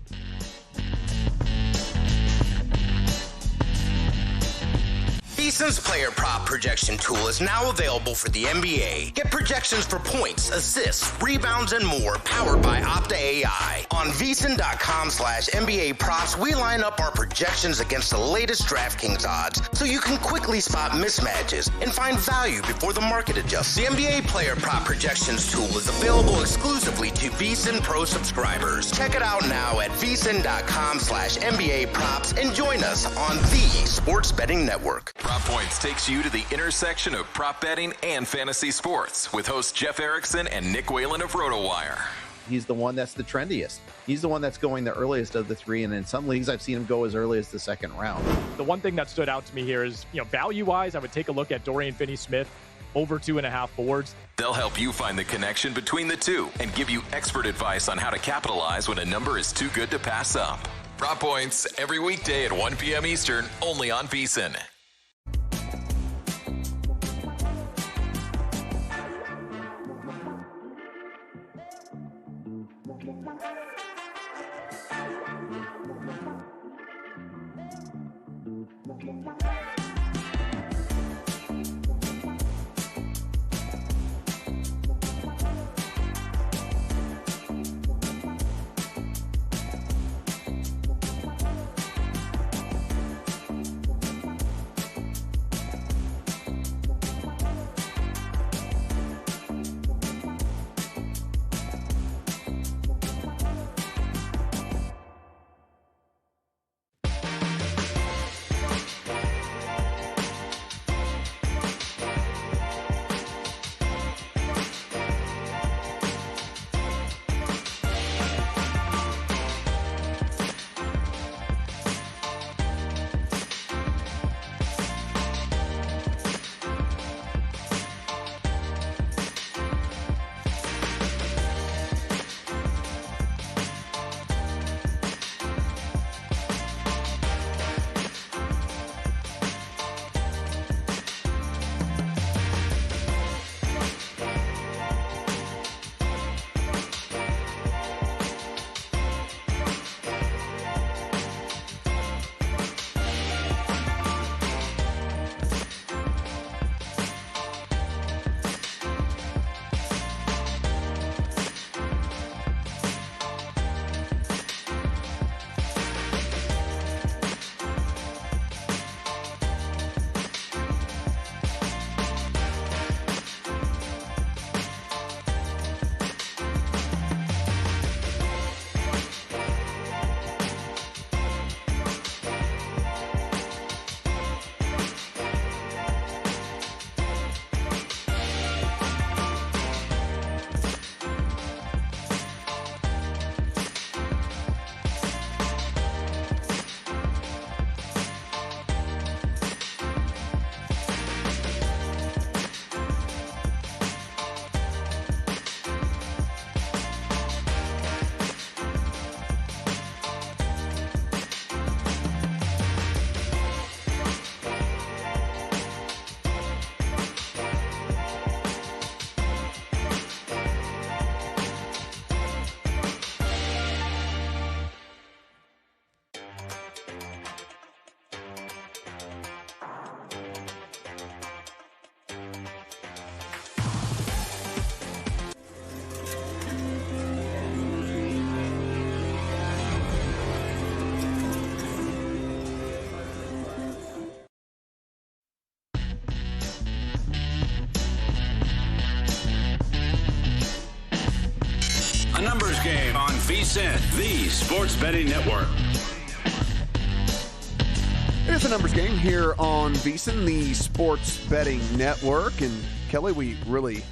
VSiN's player prop projection tool is now available for the NBA. Get projections for points, assists, rebounds, and more powered by Opta AI. On VSiN.com/NBA props, we line up our projections against the latest DraftKings odds so you can quickly spot mismatches and find value before the market adjusts. The NBA player prop projections tool is available exclusively to VSiN Pro subscribers. Check it out now at VSiN.com/NBA props and join us on the Sports Betting Network. Prop Points takes you to the intersection of prop betting and fantasy sports with hosts Jeff Erickson and Nick Whalen of RotoWire. He's the one that's the trendiest. He's the one that's going the earliest of the three, and in some leagues I've seen him go as early as the second round. The one thing that stood out to me here is, value-wise, I would take a look at Dorian Finney-Smith over 2.5 boards. They'll help you find the connection between the two and give you expert advice on how to capitalize when a number is too good to pass up. Prop Points every weekday at 1 p.m. Eastern, only on VSiN. Numbers Game on VSiN, the Sports Betting Network. It is the Numbers Game here on VSiN, the Sports Betting Network. And Kelly, we really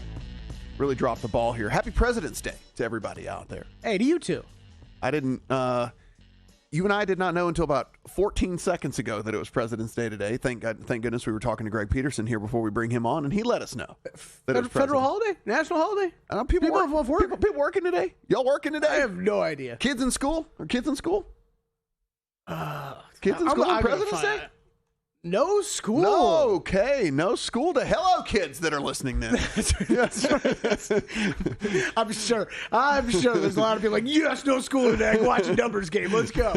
dropped the ball here. Happy President's Day to everybody out there. Hey, to you too. I didn't, you and I did not know until about 14 seconds ago that it was President's Day today. Thank goodness we were talking to Greg Peterson here before we bring him on, and he let us know that it was Federal holiday? National holiday? People working today? Y'all working today? I have no idea. Kids in school? Are kids in school? Kids in school on President's Day? No school. No, okay. No school to hello kids that are listening then. I'm sure there's a lot of people like, yes, no school today. I'm watching Numbers Game. Let's go.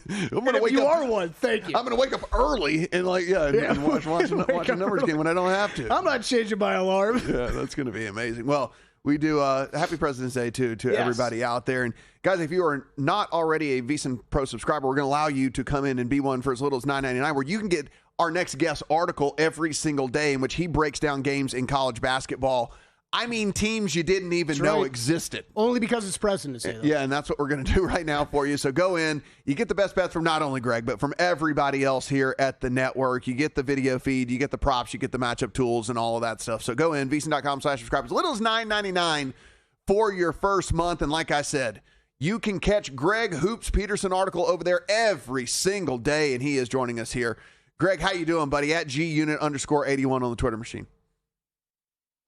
You are one. Thank you. I'm going to wake up early and and watch a Numbers Game when I don't have to. I'm not changing my alarm. Yeah, that's going to be amazing. Well, we do happy President's Day to everybody out there. And guys, if you are not already a VSiN Pro subscriber, we're going to allow you to come in and be one for as little as $9.99, where you can get our next guest article every single day in which he breaks down games in college basketball. I mean, teams you didn't even know existed. Only because it's President's Day, though. Yeah, and that's what we're going to do right now for you. So go in. You get the best bets from not only Greg, but from everybody else here at the network. You get the video feed. You get the props. You get the matchup tools and all of that stuff. So go in, VSiN.com/subscribe. As little as $9.99 for your first month. And like I said, you can catch Greg Hoops Peterson article over there every single day, and he is joining us here. Greg, how you doing, buddy? At @GUnit_81 on the Twitter machine.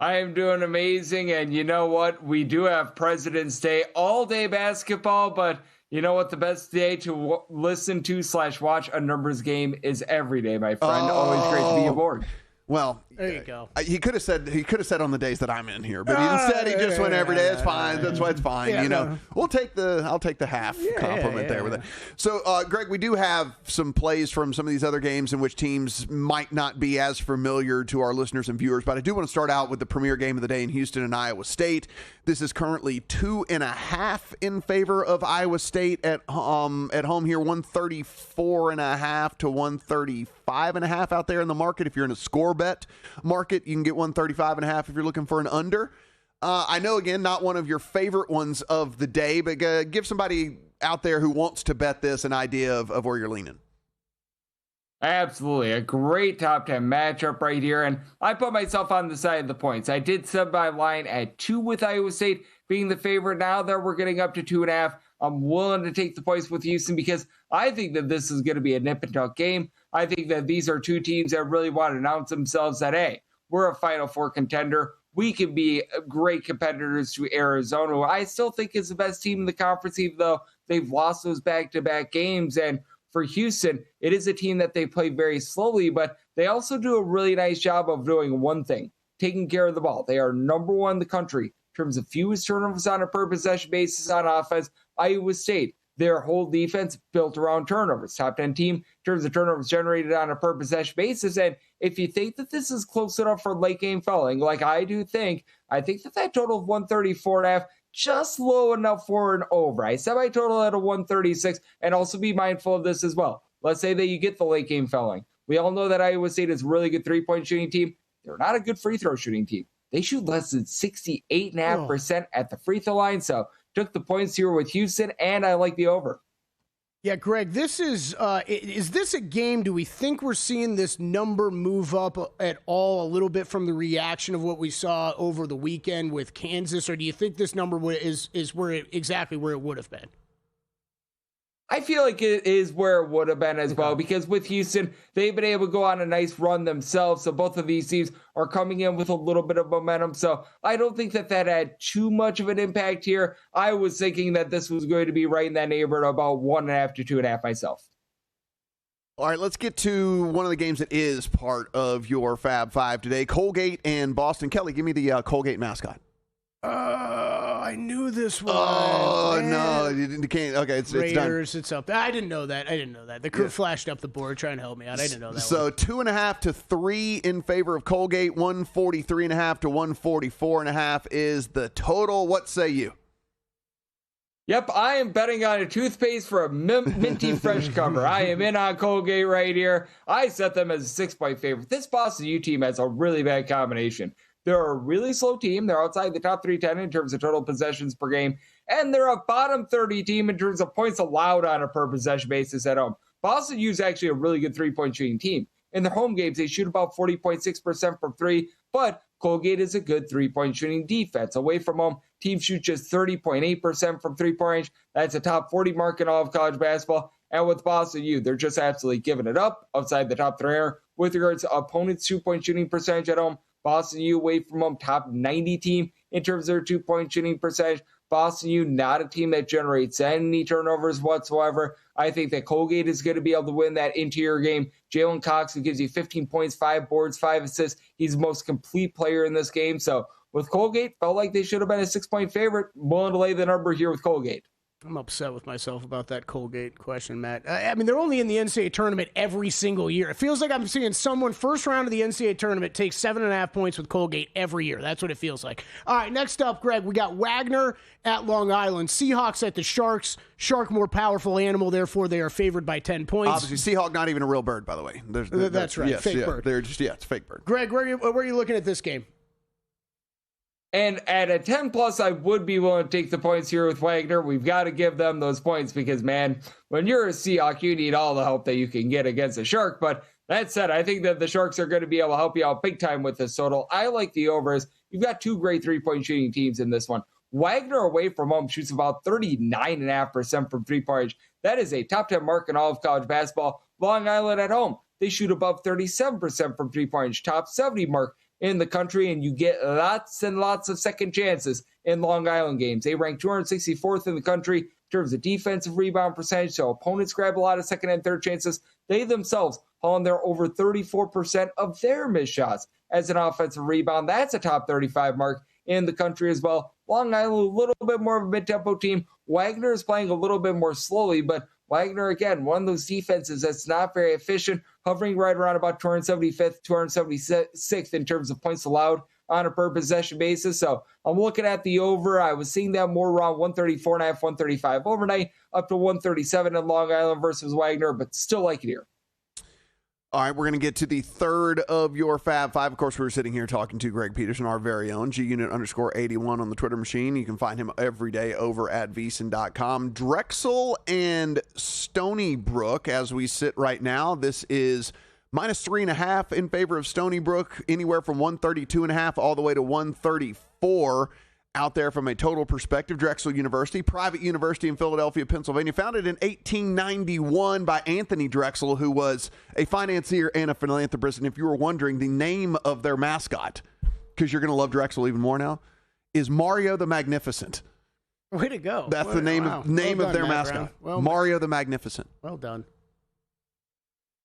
I am doing amazing, and you know what? We do have President's Day, all-day basketball, but you know what? The best day to listen to / watch a Numbers Game is every day, my friend. Always great to be aboard. Well, there you go. He could have said on the days that I'm in here, but instead he just went every day. It's fine. That's why it's fine. Yeah, I'll take the half compliment there with it. So, Greg, we do have some plays from some of these other games in which teams might not be as familiar to our listeners and viewers, but I do want to start out with the premier game of the day in Houston and Iowa State. This is currently 2.5 in favor of Iowa State at home here, 134.5 to 135.5 out there in the market. If you're in a score bet market, you can get 135.5 if you're looking for an under. I know, again, not one of your favorite ones of the day, but give somebody out there who wants to bet this an idea of where you're leaning. Absolutely. A great top 10 matchup right here. And I put myself on the side of the points. I did set my line at 2 with Iowa State being the favorite. Now that we're getting up to 2.5, I'm willing to take the points with Houston because I think that this is going to be a nip and tuck game. I think that these are two teams that really want to announce themselves that, hey, we're a Final Four contender. We can be great competitors to Arizona, who I still think is the best team in the conference, even though they've lost those back-to-back games. And for Houston, it is a team that they play very slowly, but they also do a really nice job of doing one thing, taking care of the ball. They are number one in the country in terms of fewest turnovers on a per possession basis on offense. Iowa State, their whole defense built around turnovers. Top 10 team in terms of turnovers generated on a per possession basis. And if you think that this is close enough for late game fouling, like I think that total of 134.5 just low enough for an over. I set my total at a 136, and also be mindful of this as well. Let's say that you get the late game fouling. We all know that Iowa State is a really good three-point shooting team. They're not a good free throw shooting team. They shoot less than 68.5% at the free throw line. So took the points here with Houston, and I like the over. Yeah, Greg, this is this a game, do we think we're seeing this number move up at all a little bit from the reaction of what we saw over the weekend with Kansas, or do you think this number is exactly where it would have been? I feel like it is where it would have been as well, because with Houston, they've been able to go on a nice run themselves. So both of these teams are coming in with a little bit of momentum. So I don't think that had too much of an impact here. I was thinking that this was going to be right in that neighborhood, about 1.5 to 2.5 myself. All right, let's get to one of the games that is part of your Fab Five today. Colgate and Boston. Kelly, give me the Colgate mascot. I knew this one. Oh, man. No. You can't. Okay, it's Raiders, done. It's up. I didn't know that. The crew flashed up the board trying to help me out. I didn't know that. So 2.5 to 3 in favor of Colgate. 143.5 to 144.5 is the total. What say you? Yep, I am betting on a toothpaste for a minty fresh cover. I am in on Colgate right here. I set them as a 6-point favorite. This Boston U team has a really bad combination. They're a really slow team. They're outside the top 310 in terms of total possessions per game, and they're a bottom 30 team in terms of points allowed on a per possession basis at home. Boston U is actually a really good three-point shooting team. In their home games, they shoot about 40.6% from three, but Colgate is a good three-point shooting defense. Away from home, teams shoot just 30.8% from three-point range. That's a top 40 mark in all of college basketball. And with Boston U, they're just absolutely giving it up outside the top three. With regards to opponents' two-point shooting percentage at home, Boston U away from home, top 90 team in terms of their two-point shooting percentage. Boston U, not a team that generates any turnovers whatsoever. I think that Colgate is going to be able to win that interior game. Jalen Cox, who gives you 15 points, 5 boards, 5 assists. He's the most complete player in this game. So with Colgate, felt like they should have been a 6-point favorite. Willing to lay the number here with Colgate. I'm upset with myself about that Colgate question, Matt. I mean, they're only in the NCAA tournament every single year. It feels like I'm seeing someone first round of the NCAA tournament take 7.5 points with Colgate every year. That's what it feels like. All right, next up, Greg, we got Wagner at Long Island. Seahawks at the Sharks. Shark more powerful animal, therefore they are favored by 10 points. Obviously, Seahawk not even a real bird, by the way. That's right, yes, fake bird. They're just, it's fake bird. Greg, where are you looking at this game? And at a 10-plus, I would be willing to take the points here with Wagner. We've got to give them those points because, man, when you're a Seahawk, you need all the help that you can get against a Shark. But that said, I think that the Sharks are going to be able to help you out big time with this total. I like the overs. You've got two great three-point shooting teams in this one. Wagner away from home shoots about 39.5% from three-point range. That is a top 10 mark in all of college basketball. Long Island at home, they shoot above 37% from three-point range, top 70 mark in the country, and you get lots and lots of second chances in Long Island games. They rank 264th in the country in terms of defensive rebound percentage, so opponents grab a lot of second and third chances. They themselves haul in there over 34% of their missed shots as an offensive rebound. That's a top 35 mark in the country as well. Long Island, a little bit more of a mid-tempo team. Wagner is playing a little bit more slowly, but Wagner, again, one of those defenses that's not very efficient, hovering right around about 275th, 276th in terms of points allowed on a per possession basis. So I'm looking at the over. I was seeing that more around 134.5, 135 overnight, up to 137 in Long Island versus Wagner, but still like it here. All right, we're going to get to the third of your Fab Five. Of course, we're sitting here talking to Greg Peterson, our very own GUnit_81 on the Twitter machine. You can find him every day over at VSiN.com. Drexel and Stony Brook, as we sit right now, this is -3.5 in favor of Stony Brook, anywhere from 132.5 all the way to 134 out there from a total perspective. Drexel University, private university in Philadelphia, Pennsylvania, founded in 1891 by Anthony Drexel, who was a financier and a philanthropist. And if you were wondering, the name of their mascot, because you're going to love Drexel even more now, is Mario the Magnificent. Way to go. That's the name of their mascot. Mario the Magnificent. Well done.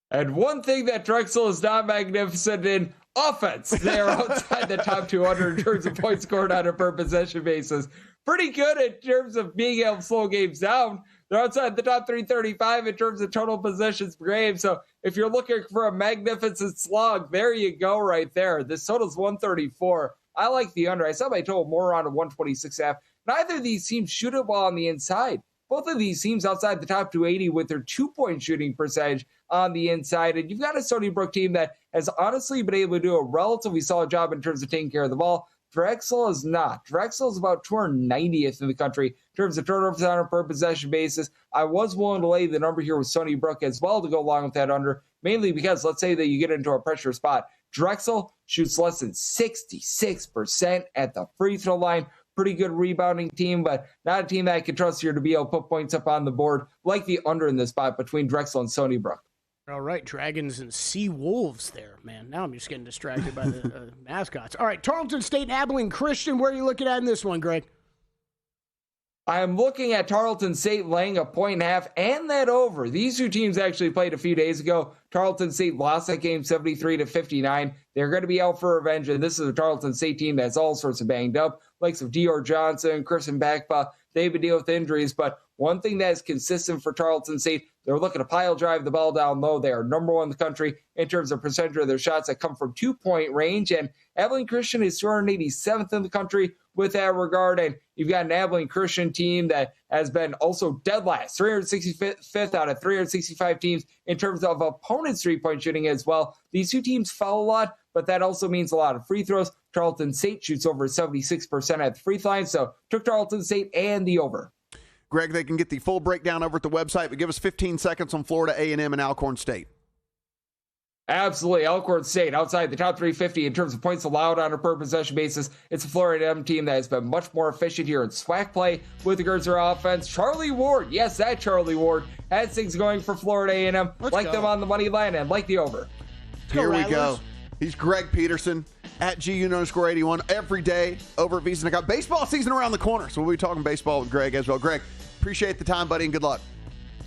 And one thing that Drexel is not magnificent in, offense. They are outside the top 200 in terms of points scored on a per possession basis. Pretty good in terms of being able to slow games down. They're outside the top 335 in terms of total possessions per game. So if you're looking for a magnificent slog, there you go right there. This total's 134. I like the under. I saw my total more around a 126.5. Neither of these teams shoot it well on the inside. Both of these teams outside the top 280 with their two-point shooting percentage on the inside. And you've got a Stony Brook team that has honestly been able to do a relatively solid job in terms of taking care of the ball. Drexel is not. Drexel is about 290th in the country in terms of turnovers on a per possession basis. I was willing to lay the number here with Stony Brook as well to go along with that under, mainly because let's say that you get into a pressure spot. Drexel shoots less than 66% at the free throw line. Pretty good rebounding team, but not a team that I can trust here to be able to put points up on the board like the under in this spot between Drexel and Stony Brook. All right, Dragons and Sea Wolves there, man. Now I'm just getting distracted by the mascots. All right, Tarleton State and Abilene Christian. Where are you looking at in this one, Greg? I'm looking at Tarleton State laying a 1.5 and that over. These two teams actually played a few days ago. Tarleton State lost that game 73-59. They're going to be out for revenge, and this is a Tarleton State team that's all sorts of banged up. Likes of Dior Johnson, Christian Backpa, they've been dealing with injuries, but one thing that is consistent for Tarleton State, they're looking to pile drive the ball down low. They are number one in the country in terms of percentage of their shots that come from two-point range, and Abilene Christian is 287th in the country with that regard, and you've got an Abilene Christian team that has been also dead last, 365th out of 365 teams in terms of opponents' three-point shooting as well. These two teams foul a lot, but that also means a lot of free throws. Tarleton State shoots over 76% at the free throw line, so took Tarleton State and the over. Greg, they can get the full breakdown over at the website, but give us 15 seconds on Florida A&M and Alcorn State. Absolutely. Alcorn State outside the top 350 in terms of points allowed on a per possession basis. It's a Florida A&M team that has been much more efficient here in SWAC play with regards to their offense. Charlie Ward, yes, that Charlie Ward has things going for Florida A&M. Like them on the money line and like the over. Here we go. He's Greg Peterson at GU_81 every day over at VSiN. Baseball season around the corner, so we'll be talking baseball with Greg as well. Greg, appreciate the time, buddy, and good luck.